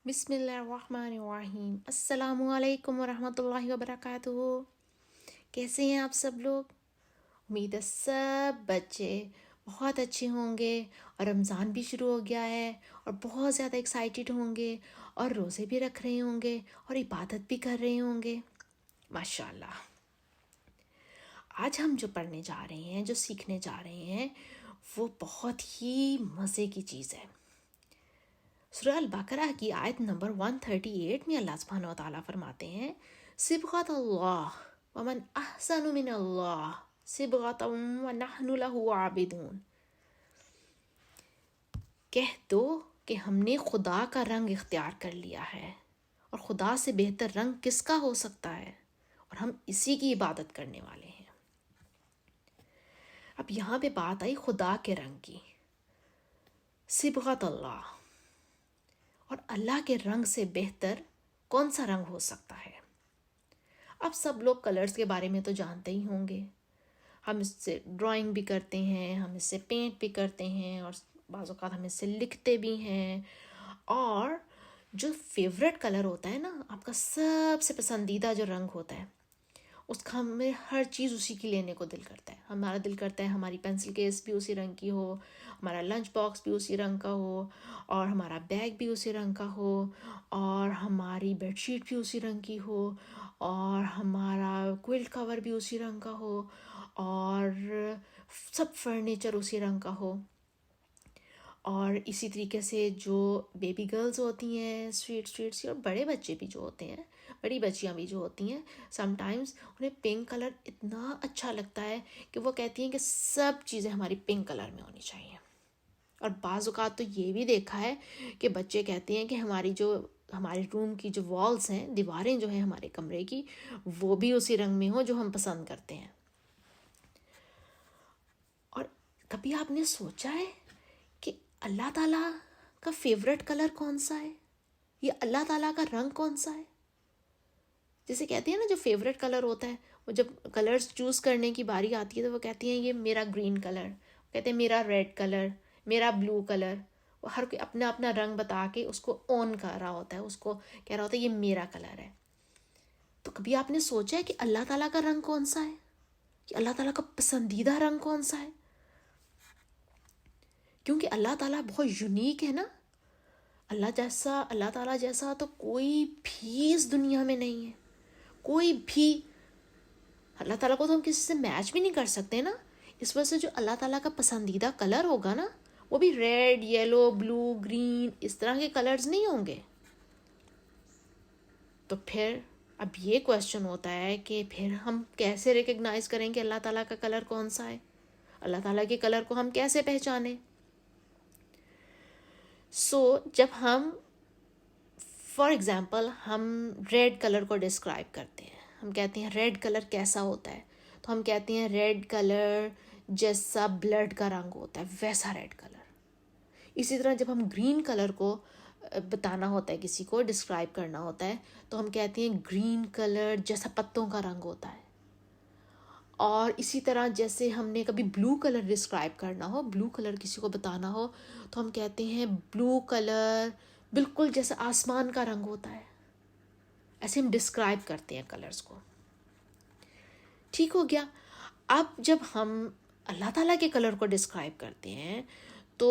بسم اللہ الرحمن الرحیم۔ السلام علیکم ورحمۃ اللہ وبرکاتہ۔ کیسے ہیں آپ سب لوگ؟ امید ہے سب بچے بہت اچھے ہوں گے، اور رمضان بھی شروع ہو گیا ہے اور بہت زیادہ ایکسائٹیڈ ہوں گے، اور روزے بھی رکھ رہے ہوں گے اور عبادت بھی کر رہے ہوں گے، ماشاء اللہ۔ آج ہم جو پڑھنے جا رہے ہیں، جو سیکھنے جا رہے ہیں، وہ بہت ہی مزے کی چیز ہے۔ سورہ البقرہ کی آیت نمبر 138 میں اللہ سبحانہ و تعالیٰ فرماتے ہیں، صبغۃ اللہ ومن احسن من اللہ صبغۃ ونحن لہ عابدون۔ کہہ دو کہ ہم نے خدا کا رنگ اختیار کر لیا ہے، اور خدا سے بہتر رنگ کس کا ہو سکتا ہے، اور ہم اسی کی عبادت کرنے والے ہیں۔ اب یہاں پہ بات آئی خدا کے رنگ کی، صبغۃ اللہ، اور اللہ کے رنگ سے بہتر کون سا رنگ ہو سکتا ہے؟ اب سب لوگ کلرز کے بارے میں تو جانتے ہی ہوں گے، ہم اس سے ڈرائنگ بھی کرتے ہیں، ہم اس سے پینٹ بھی کرتے ہیں، اور بعض اوقات ہم اس سے لکھتے بھی ہیں۔ اور جو فیوریٹ کلر ہوتا ہے نا، آپ کا سب سے پسندیدہ جو رنگ ہوتا ہے، اس کا ہمیں ہر چیز اسی کی لینے کو دل کرتا ہے۔ ہمارا دل کرتا ہے ہماری پینسل کیس بھی اسی رنگ کی ہو، ہمارا لنچ باکس بھی اسی رنگ کا ہو، اور ہمارا بیگ بھی اسی رنگ کا ہو، اور ہماری بیڈ شیٹ بھی اسی رنگ کی ہو، اور ہمارا کوئلٹ کور بھی اسی رنگ کا ہو، اور سب فرنیچر اسی رنگ کا ہو۔ اور اسی طریقے سے جو بیبی گرلز ہوتی ہیں، سویٹ سی، اور بڑے بچے بھی جو ہوتے ہیں، بڑی بچیاں بھی جو ہوتی ہیں، سم ٹائمز انہیں پنک کلر اتنا اچھا لگتا ہے کہ وہ کہتی ہیں کہ سب چیزیں ہماری پنک کلر میں ہونی چاہیے۔ اور بعض اوقات تو یہ بھی دیکھا ہے کہ بچے کہتے ہیں کہ ہمارے روم کی جو والز ہیں، دیواریں جو ہیں ہمارے کمرے کی، وہ بھی اسی رنگ میں ہوں جو ہم پسند کرتے ہیں۔ اور کبھی آپ نے سوچا ہے کہ اللہ تعالیٰ کا فیوریٹ کلر کون سا ہے، یا اللہ تعالیٰ کا رنگ کون سا ہے؟ جیسے کہتے ہیں نا، جو فیوریٹ کلر ہوتا ہے، وہ جب کلرز چوز کرنے کی باری آتی ہے تو وہ کہتی ہیں یہ میرا گرین کلر، کہتے ہیں میرا ریڈ کلر، میرا بلو کلر۔ وہ ہر کوئی اپنا اپنا رنگ بتا کے اس کو اون کر رہا ہوتا ہے، اس کو کہہ رہا ہوتا ہے یہ میرا کلر ہے۔ تو کبھی آپ نے سوچا ہے کہ اللہ تعالیٰ کا رنگ کون سا ہے، کہ اللہ تعالیٰ کا پسندیدہ رنگ کون سا ہے؟ کیونکہ اللہ تعالیٰ بہت یونیک ہے نا۔ اللہ تعالیٰ جیسا تو کوئی بھی اس دنیا میں نہیں ہے، کوئی بھی۔ اللہ تعالیٰ کو تو ہم کسی سے میچ بھی نہیں کر سکتے نا۔ اس وجہ سے جو اللہ تعالیٰ کا پسندیدہ کلر ہوگا نا، وہ بھی ریڈ، یلو، بلو، گرین، اس طرح کے کلرز نہیں ہوں گے۔ تو پھر اب یہ کویسچن ہوتا ہے کہ پھر ہم کیسے ریکگنائز کریں کہ اللہ تعالیٰ کا کلر کون سا ہے؟ اللہ تعالیٰ کے کلر کو ہم کیسے پہچانیں؟ جب ہم فار ایگزامپل ہم ریڈ کلر کو ڈسکرائب کرتے ہیں، ہم کہتے ہیں ریڈ کلر کیسا ہوتا ہے، تو ہم کہتے ہیں ریڈ کلر جیسا بلڈ کا رنگ ہوتا ہے ویسا ریڈ کلر۔ اسی طرح جب ہم گرین کلر کو بتانا ہوتا ہے، کسی کو ڈسکرائب کرنا ہوتا ہے، تو ہم کہتے ہیں گرین کلر جیسا پتوں کا رنگ ہوتا ہے۔ اور اسی طرح جیسے ہم نے کبھی بلو کلر ڈسکرائب کرنا ہو، بلو کلر کسی کو بتانا ہو، تو ہم کہتے ہیں بلو کلر بالکل جیسے آسمان کا رنگ ہوتا ہے۔ ایسے ہم ڈسکرائب کرتے ہیں کلرز کو۔ ٹھیک ہو گیا۔ اب جب ہم اللہ تعالیٰ کے کلر کو ڈسکرائب کرتے ہیں، تو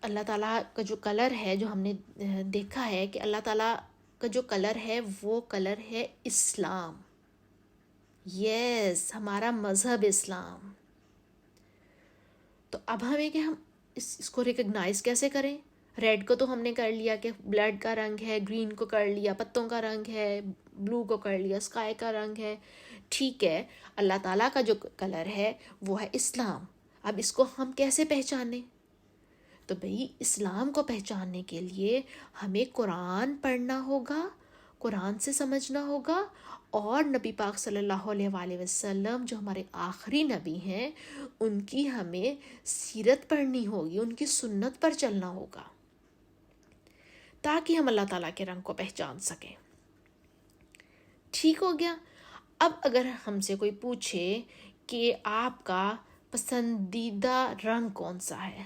اللہ تعالیٰ کا جو کلر ہے، جو ہم نے دیکھا ہے کہ اللہ تعالیٰ کا جو کلر ہے، وہ کلر ہے اسلام۔ یس، ہمارا مذہب اسلام۔ تو اب ہمیں کہ ہم اس کو ریکگنائز کیسے کریں؟ ریڈ کو تو ہم نے کر لیا کہ بلڈ کا رنگ ہے، گرین کو کر لیا پتوں کا رنگ ہے، بلو کو کر لیا اسکائی کا رنگ ہے۔ ٹھیک ہے، اللہ تعالیٰ کا جو کلر ہے وہ ہے اسلام۔ اب اس کو ہم کیسے پہچانیں؟ تو بھئی اسلام کو پہچاننے کے لیے ہمیں قرآن پڑھنا ہوگا، قرآن سے سمجھنا ہوگا، اور نبی پاک صلی اللہ علیہ وآلہ وسلم جو ہمارے آخری نبی ہیں، ان کی ہمیں سیرت پڑھنی ہوگی، ان کی سنت پر چلنا ہوگا، تاکہ ہم اللہ تعالیٰ کے رنگ کو پہچان سکیں۔ ٹھیک ہو گیا۔ اب اگر ہم سے کوئی پوچھے کہ آپ کا پسندیدہ رنگ کون سا ہے،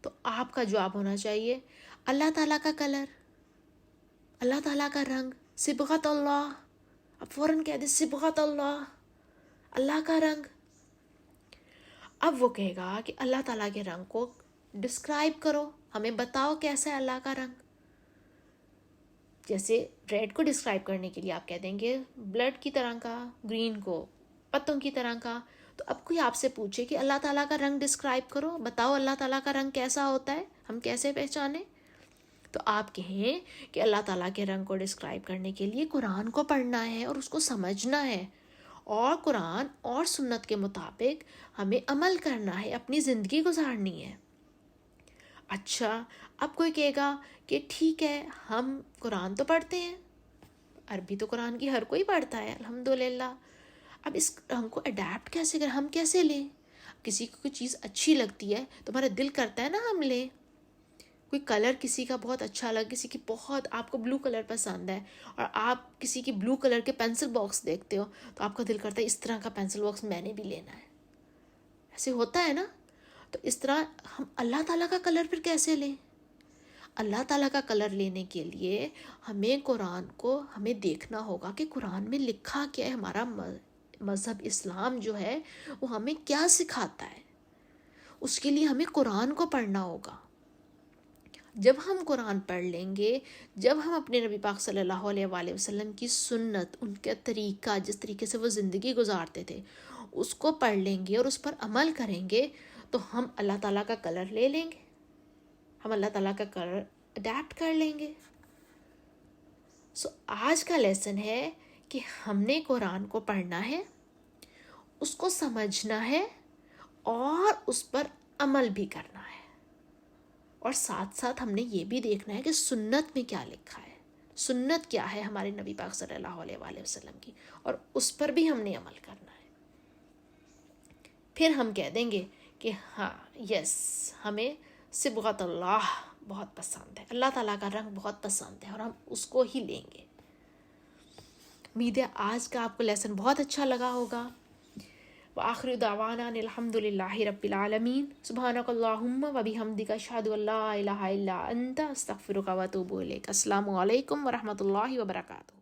تو آپ کا جواب ہونا چاہیے اللہ تعالیٰ کا کلر۔ اللہ تعالیٰ کا رنگ صبغت اللہ، اب فوراً کہہ دے صبغت اللہ، اللہ کا رنگ. اب وہ کہے گا کہ اللہ تعالیٰ کے رنگ کو ڈسکرائب کرو، ہمیں بتاؤ کیسا ہے اللہ کا رنگ. جیسے ریڈ کو ڈسکرائب کرنے کے لیے آپ کہہ دیں گے بلڈ کی طرح کا، گرین کو پتوں کی طرح کا. تو اب کوئی آپ سے پوچھے کہ اللہ تعالیٰ کا رنگ ڈسکرائب کرو، بتاؤ اللہ تعالیٰ کا رنگ کیسا ہوتا ہے، ہم کیسے پہچانیں؟ تو آپ کہیں کہ اللہ تعالیٰ کے رنگ کو ڈسکرائب کرنے کے لیے قرآن کو پڑھنا ہے اور اس کو سمجھنا ہے، اور قرآن اور سنت کے مطابق ہمیں عمل کرنا ہے، اپنی زندگی گزارنی ہے. اچھا، اب کوئی کہے گا کہ ٹھیک ہے ہم قرآن تو پڑھتے ہیں، عربی تو قرآن کی ہر کوئی پڑھتا ہے الحمدللہ، اب اس رنگ کو اڈیپٹ کیسے کریں، ہم کیسے لیں؟ کسی کو کوئی چیز اچھی لگتی ہے تو ہمارا دل کرتا ہے نا ہم لیں. کوئی کلر کسی کا بہت اچھا لگا، کسی کی بہت، آپ کو بلو کلر پسند ہے اور آپ کسی کی بلو کلر کے پینسل باکس دیکھتے ہو تو آپ کا دل کرتا ہے اس طرح کا پینسل باکس میں نے بھی لینا ہے. ایسے ہوتا ہے نا. تو اس طرح ہم اللہ تعالیٰ کا کلر پھر کیسے لیں؟ اللہ تعالیٰ کا کلر لینے کے لیے ہمیں قرآن کو ہمیں دیکھنا ہوگا کہ قرآن میں لکھا کیا ہے، ہمارا مذہب اسلام جو ہے وہ ہمیں کیا سکھاتا ہے. اس کے لیے ہمیں قرآن کو پڑھنا ہوگا. جب ہم قرآن پڑھ لیں گے، جب ہم اپنے نبی پاک صلی اللہ علیہ وآلہ وسلم کی سنت، ان کا طریقہ، جس طریقے سے وہ زندگی گزارتے تھے، اس کو پڑھ لیں گے اور اس پر عمل کریں گے تو ہم اللہ تعالیٰ کا کلر لے لیں گے، ہم اللہ تعالیٰ کا کلر اڈیپٹ کر لیں گے. آج کا لیسن ہے کہ ہم نے قرآن کو پڑھنا ہے، اس کو سمجھنا ہے اور اس پر عمل بھی کرنا ہے، اور ساتھ ساتھ ہم نے یہ بھی دیکھنا ہے کہ سنت میں کیا لکھا ہے، سنت کیا ہے ہمارے نبی پاک صلی اللہ علیہ وآلہ وسلم کی، اور اس پر بھی ہم نے عمل کرنا ہے. پھر ہم کہہ دیں گے کہ ہاں یس، ہمیں صبغت اللہ بہت پسند ہے، اللہ تعالیٰ کا رنگ بہت پسند ہے اور ہم اس کو ہی لیں گے. امید ہے آج کا آپ کو لیسن بہت اچھا لگا ہوگا. وآخر دعوانا ان الحمد للہ رب العالمین. سبحانک اللہم و بحمدک، اشہد ان لا الہ الا انت، استغفرک و اتوب الیک. السلام علیکم ورحمۃ اللہ وبرکاتہ.